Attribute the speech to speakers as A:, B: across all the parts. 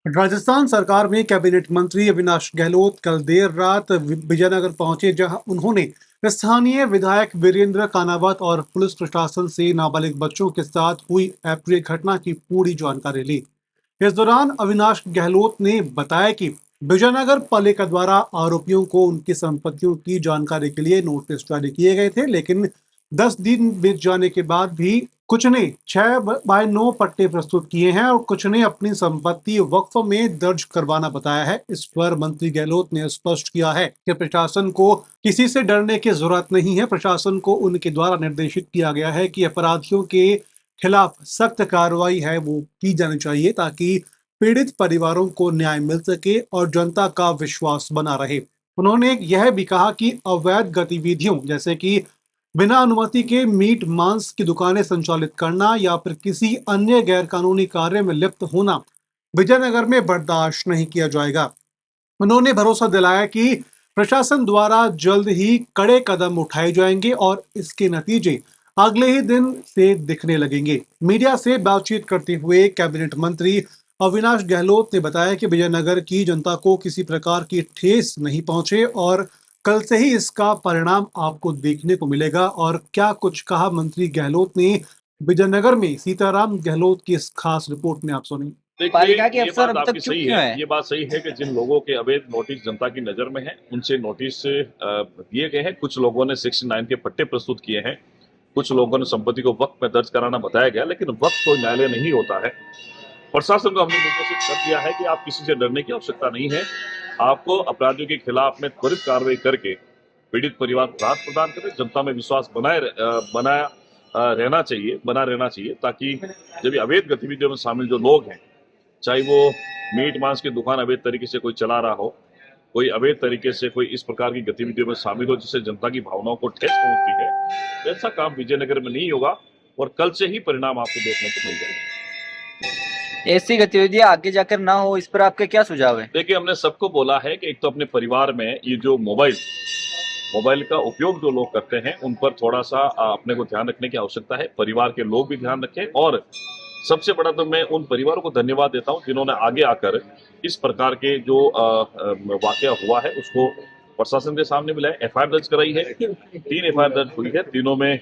A: राजस्थान सरकार में कैबिनेट मंत्री अविनाश गहलोत कल देर रात विजयनगर पहुंचे, जहां उन्होंने स्थानीय विधायक वीरेंद्र कानावत और पुलिस प्रशासन से नाबालिग बच्चों के साथ हुई अप्रिय घटना की पूरी जानकारी ली। इस दौरान अविनाश गहलोत ने बताया कि विजयनगर पालिका द्वारा आरोपियों को उनकी संपत्तियों की जानकारी के लिए नोटिस जारी किए गए थे, लेकिन 10 दिन बीत जाने के बाद भी कुछ ने 6x9 पट्टे प्रस्तुत किए हैं और कुछ ने अपनी संपत्ति वक्फ में दर्ज करवाना बताया है। इस पर मंत्री गहलोत ने स्पष्ट किया है कि प्रशासन को किसी से डरने की जरूरत नहीं है। प्रशासन को उनके द्वारा निर्देशित किया गया है कि अपराधियों के खिलाफ सख्त कार्रवाई है वो की जानी चाहिए, ताकि पीड़ित परिवारों को न्याय मिल सके और जनता का विश्वास बना रहे। उन्होंने यह भी कहा कि अवैध गतिविधियों जैसे कि बिना अनुमति के मीट मांस की दुकानें संचालित करना या फिर किसी अन्य गैरकानूनी कार्य में लिप्त होना विजयनगर में बर्दाश्त नहीं किया जाएगा। उन्होंने भरोसा दिलाया कि प्रशासन द्वारा जल्द ही कड़े कदम उठाए जाएंगे और इसके नतीजे अगले ही दिन से दिखने लगेंगे। मीडिया से बातचीत करते हुए कैबिनेट मंत्री अविनाश गहलोत ने बताया कि विजयनगर की जनता को किसी प्रकार की ठेस नहीं पहुंचे और कल से ही इसका परिणाम आपको देखने को मिलेगा। और क्या कुछ कहा मंत्री गहलोत ने विजयनगर में सीताराम गहलोत की इस खास रिपोर्ट में, आप सुनिए।
B: पालिका के अफसर अब तक चुप
C: सही
B: क्यों
C: है,
B: है?
C: ये बात सही है कि जिन लोगों के अवैध नोटिस जनता की नजर में है, उनसे नोटिस दिए गए हैं। कुछ लोगों ने 69 के पट्टे प्रस्तुत किए हैं, कुछ लोगों ने संपत्ति को वक्त में दर्ज कराना बताया गया, लेकिन वक्त कोई न्यायालय नहीं होता है। प्रशासन को हमने निर्देशित कर दिया है कि आप किसी से डरने की आवश्यकता नहीं है। आपको अपराधियों के खिलाफ में त्वरित कार्रवाई करके पीड़ित परिवार को राहत प्रदान करें। जनता में विश्वास बना रहना चाहिए, ताकि जब अवैध गतिविधियों में शामिल जो लोग हैं, चाहे वो मीट मांस की दुकान अवैध तरीके से कोई चला रहा हो, कोई अवैध तरीके से कोई इस प्रकार की गतिविधियों में शामिल हो जिससे जनता की भावनाओं को ठेस पहुंचती है, ऐसा काम विजयनगर में नहीं होगा और कल से ही परिणाम आपको देखने को मिल जाएगा।
B: ऐसी गतिविधियां आगे जाकर ना हो, इस पर आपके क्या सुझाव है?
C: देखिए, हमने सबको बोला है कि एक तो अपने परिवार में ये जो मोबाइल का उपयोग जो लोग करते हैं, उन पर थोड़ा सा अपने को ध्यान रखने की आवश्यकता है। परिवार के लोग भी ध्यान रखें और सबसे बड़ा तो मैं उन परिवारों को धन्यवाद देता हूं जिन्होंने आगे आकर इस प्रकार के जो वाकया हुआ है उसको प्रशासन के सामने मिला है। एफआईआर दर्ज कराई है, 3 एफआईआर दर्ज हुई है। तीनों में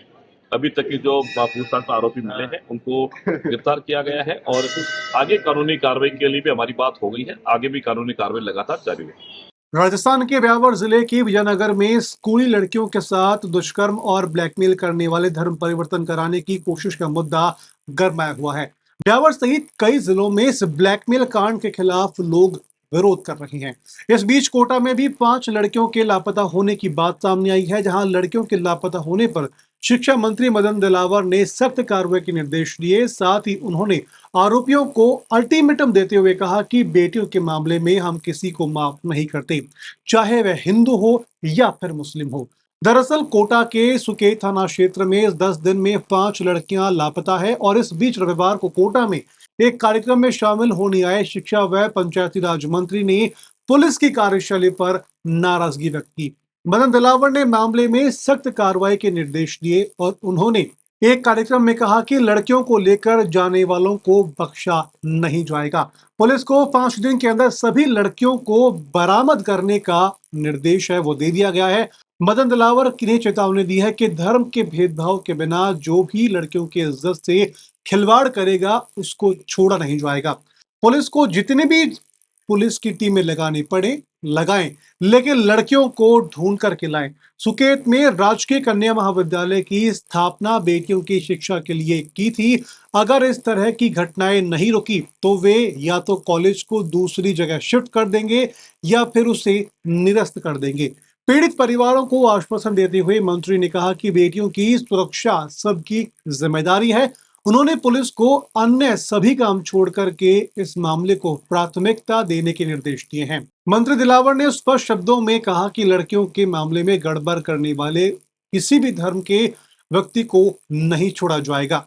C: अभी तक की जो पूछताछ में आरोपी मिले हैं उनको गिरफ्तार किया गया है और आगे कानूनी कार्रवाई के लिए भी हमारी बात हो गई है। आगे भी कानूनी कार्रवाई लगातार जारी रहेगी।
A: राजस्थान के ब्यावर जिले के विजयनगर में स्कूली लड़कियों के साथ दुष्कर्म और ब्लैकमेल करने वाले धर्म परिवर्तन कराने की कोशिश का मुद्दा गरमाया हुआ है। ब्यावर सहित कई जिलों में इस ब्लैकमेल कांड के खिलाफ लोग विरोध कर रहे हैं। इस बीच कोटा में भी 5 लड़कियों के लापता होने की बात सामने आई है, जहां लड़कियों के लापता होने पर शिक्षा मंत्री मदन दिलावर ने सख्त कार्रवाई के निर्देश दिए। साथ ही उन्होंने आरोपियों को अल्टीमेटम देते हुए कहा कि बेटियों के मामले में हम किसी को माफ नहीं करते, चाहे वह हिंदू हो या फिर मुस्लिम हो। दरअसल कोटा के सुकेत थाना क्षेत्र में इस 10 दिन में 5 लड़कियां लापता है और इस बीच रविवार को कोटा में एक कार्यक्रम में शामिल होने आए शिक्षा व पंचायती राज मंत्री ने पुलिस की कार्यशैली पर नाराजगी व्यक्त की। मदन दिलावर ने मामले में सख्त कार्रवाई के निर्देश दिए और उन्होंने एक कार्यक्रम में कहा कि लड़कियों को लेकर जाने वालों को बख्शा नहीं जाएगा। पुलिस को 5 दिन के अंदर सभी लड़कियों को बरामद करने का निर्देश है वो दे दिया गया है। मदन दिलावर ने चेतावनी दी है कि धर्म के भेदभाव के बिना जो भी लड़कियों की इज्जत से खिलवाड़ करेगा उसको छोड़ा नहीं जाएगा। पुलिस को जितनी भी पुलिस की टीमें लगानी पड़े लगाएं, लेकिन लड़कियों को ढूंढ करके लाएं। सुकेत में राजकीय कन्या महाविद्यालय की स्थापना बेटियों की शिक्षा के लिए की थी। अगर इस तरह की घटनाएं नहीं रुकी तो वे या तो कॉलेज को दूसरी जगह शिफ्ट कर देंगे या फिर उसे निरस्त कर देंगे। पीड़ित परिवारों को आश्वासन देते हुए मंत्री ने कहा कि बेटियों की सुरक्षा सबकी जिम्मेदारी है। उन्होंने पुलिस को अन्य सभी काम छोड़ करके इस मामले को प्राथमिकता देने के निर्देश दिए हैं। मंत्री दिलावर ने स्पष्ट शब्दों में कहा कि लड़कियों के मामले में गड़बड़ करने वाले किसी भी धर्म के व्यक्ति को नहीं छोड़ा जाएगा।